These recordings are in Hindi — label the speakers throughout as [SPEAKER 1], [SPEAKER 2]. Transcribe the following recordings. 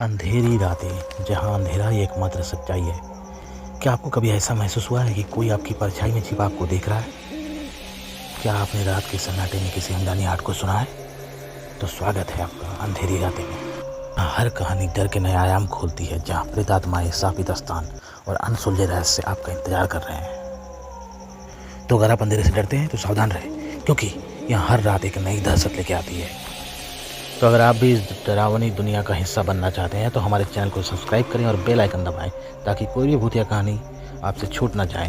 [SPEAKER 1] अंधेरी रातें जहाँ अंधेरा ही एकमात्र सच्चाई है। क्या आपको कभी ऐसा महसूस हुआ है कि कोई आपकी परछाई में छिपा आपको देख रहा है? क्या आपने रात के सन्नाटे में किसी अनजानी आवाज़ को सुना है? तो स्वागत है आपका अंधेरी रातें में। हर कहानी डर के नए आयाम खोलती है, जहाँ प्रेतात्माएं, शापित स्थान और अनसुलझे रहस्य आपका इंतजार कर रहे हैं। तो अगर आप अंधेरे से डरते हैं तो सावधान रहें, क्योंकि यहाँ हर रात एक नई दहशत लेके आती है। तो अगर आप भी इस डरावनी दुनिया का हिस्सा बनना चाहते हैं तो हमारे चैनल को सब्सक्राइब करें और बेल आइकन दबाएं, ताकि कोई भी भूतिया कहानी आपसे छूट ना जाए।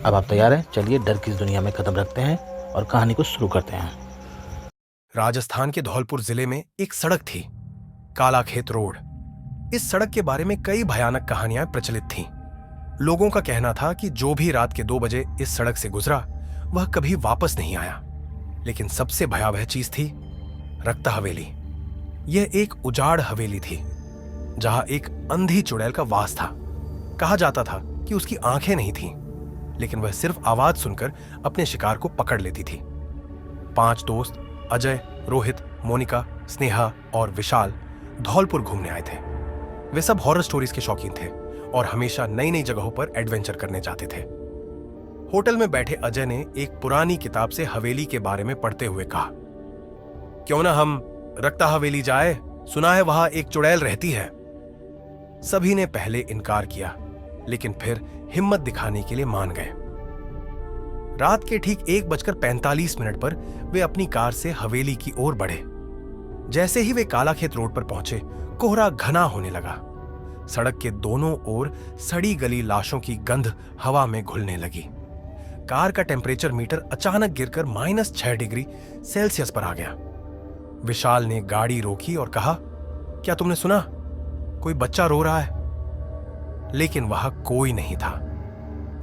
[SPEAKER 1] अब आप तैयार हैं? चलिए डर की इस दुनिया में कदम रखते हैं और कहानी को शुरू करते हैं।
[SPEAKER 2] राजस्थान के धौलपुर जिले में एक सड़क थी, कालाखेत रोड। इस सड़क के बारे में कई भयानक कहानियां प्रचलित थीं। लोगों का कहना था कि जो भी रात के 2 बजे इस सड़क से गुजरा वह कभी वापस नहीं आया। लेकिन सबसे भयावह चीज थी रक्ता हवेली। यह एक उजाड़ हवेली थी, जहां एक अंधी चुड़ैल का वास था। कहा जाता था कि उसकी आंखें नहीं थीं, लेकिन वह सिर्फ आवाज सुनकर अपने शिकार को पकड़ लेती थी। 5 दोस्त अजय, रोहित, मोनिका, स्नेहा और विशाल धौलपुर घूमने आए थे। वे सब हॉरर स्टोरीज के शौकीन थे और हमेशा नई नई जगहों पर एडवेंचर करने जाते थे। होटल में बैठे अजय ने एक पुरानी किताब से हवेली के बारे में पढ़ते हुए कहा, क्यों ना हम रक्ता हवेली जाए, सुना है वहां एक चुड़ैल रहती है। सभी ने पहले इनकार किया, लेकिन फिर हिम्मत दिखाने के लिए मान गए। रात के ठीक 1:45 पर वे अपनी कार से हवेली की ओर बढ़े। जैसे ही वे कालाखेत रोड पर पहुंचे, कोहरा घना होने लगा। सड़क के दोनों ओर सड़ी गली लाशों की गंध हवा में घुलने लगी। कार का टेम्परेचर मीटर अचानक गिरकर -6 डिग्री सेल्सियस पर आ गया। विशाल ने गाड़ी रोकी और कहा, क्या तुमने सुना? कोई बच्चा रो रहा है। लेकिन वहां कोई नहीं था।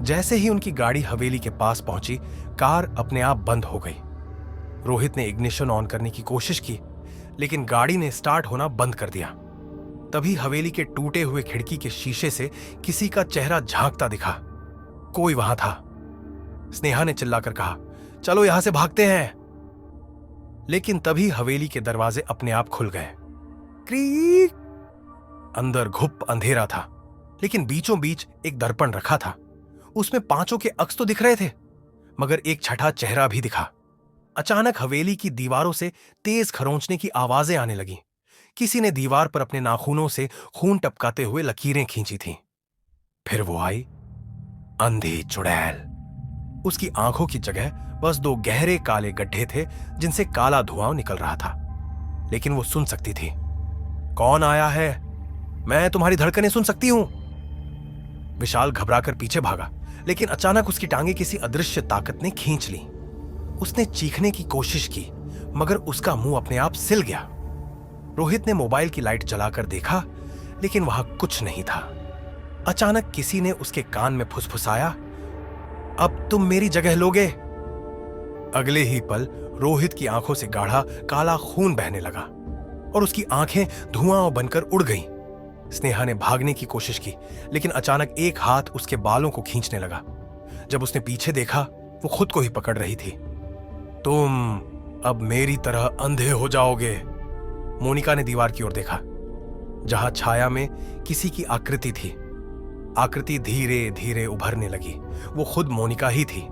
[SPEAKER 2] जैसे ही उनकी गाड़ी हवेली के पास पहुंची, कार अपने आप बंद हो गई। रोहित ने इग्निशन ऑन करने की कोशिश की, लेकिन गाड़ी ने स्टार्ट होना बंद कर दिया। तभी हवेली के टूटे हुए खिड़की के शीशे से किसी का चेहरा झांकता दिखा। कोई वहां था। स्नेहा ने चिल्लाकर कहा, चलो यहां से भागते हैं। लेकिन तभी हवेली के दरवाजे अपने आप खुल गए। क्रीक। अंदर घुप अंधेरा था, लेकिन बीचों बीच एक दर्पण रखा था। उसमें 5 के अक्स तो दिख रहे थे, मगर एक छठा चेहरा भी दिखा। अचानक हवेली की दीवारों से तेज खरोंचने की आवाजें आने लगी। किसी ने दीवार पर अपने नाखूनों से खून टपकाते हुए लकीरें खींची थीं। फिर वो आई, अंधी चुड़ैल। उसकी आंखों की जगह बस 2 गहरे काले गड्ढे थे, जिनसे काला धुआं निकल रहा था। लेकिन वो सुन सकती थी। कौन आया है? मैं तुम्हारी धड़कनें सुन सकती हूं। विशाल घबराकर पीछे भागा, लेकिन अचानक उसकी टांगे किसी अदृश्य ताकत ने खींच ली। उसने चीखने की कोशिश की, मगर उसका मुंह अपने आप सिल गया। रोहित ने मोबाइल की लाइट जलाकर देखा, लेकिन वहां कुछ नहीं था। अचानक किसी ने उसके कान में फुसफुसाया, अब तुम मेरी जगह लोगे। अगले ही पल रोहित की आंखों से गाढ़ा काला खून बहने लगा और उसकी आंखें धुआं बनकर उड़ गईं। स्नेहा ने भागने की कोशिश की, लेकिन अचानक एक हाथ उसके बालों को खींचने लगा। जब उसने पीछे देखा, वो खुद को ही पकड़ रही थी। तुम अब मेरी तरह अंधे हो जाओगे। मोनिका ने दीवार की ओर देखा, जहां छाया में किसी की आकृति थी। आकृति धीरे धीरे उभरने लगी। वो खुद मोनिका ही थी,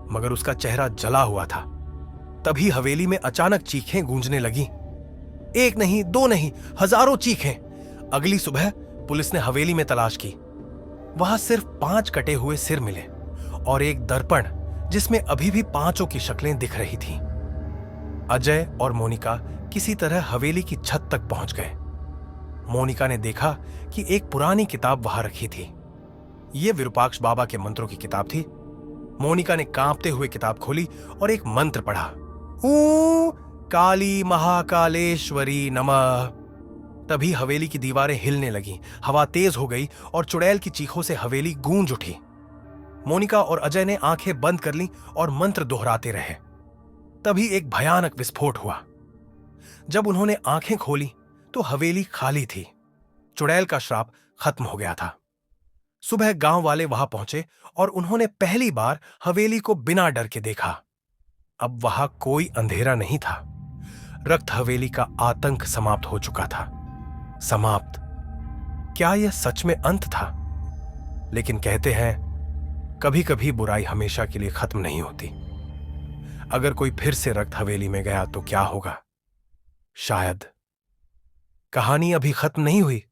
[SPEAKER 2] मगर उसका चेहरा जला हुआ था। तभी हवेली में अचानक चीखें गूंजने लगी। 1 नहीं, 2 नहीं, हजारों चीखें। अगली सुबह पुलिस ने हवेली में तलाश की। वहां सिर्फ 5 कटे हुए सिर मिले और एक दर्पण, जिसमें अभी भी 5 की शक्लें दिख रही थीं। अजय और मोनिका किसी तरह हवेली की छत तक पहुंच गए। मोनिका ने देखा कि एक पुरानी किताब वहां रखी थी। यह विरूपाक्ष बाबा के मंत्रों की किताब थी। मोनिका ने कांपते हुए किताब खोली और एक मंत्र पढ़ा, ऊ काली महाकालेश्वरी नमः। तभी हवेली की दीवारें हिलने लगीं, हवा तेज हो गई और चुड़ैल की चीखों से हवेली गूंज उठी। मोनिका और अजय ने आंखें बंद कर लीं और मंत्र दोहराते रहे। तभी एक भयानक विस्फोट हुआ। जब उन्होंने आंखें खोली तो हवेली खाली थी। चुड़ैल का श्राप खत्म हो गया था। सुबह गांव वाले वहां पहुंचे और उन्होंने पहली बार हवेली को बिना डर के देखा। अब वहां कोई अंधेरा नहीं था। रक्त हवेली का आतंक समाप्त हो चुका था। समाप्त। क्या यह सच में अंत था? लेकिन कहते हैं कभी कभी बुराई हमेशा के लिए खत्म नहीं होती। अगर कोई फिर से रक्त हवेली में गया तो क्या होगा? शायद कहानी अभी खत्म नहीं हुई।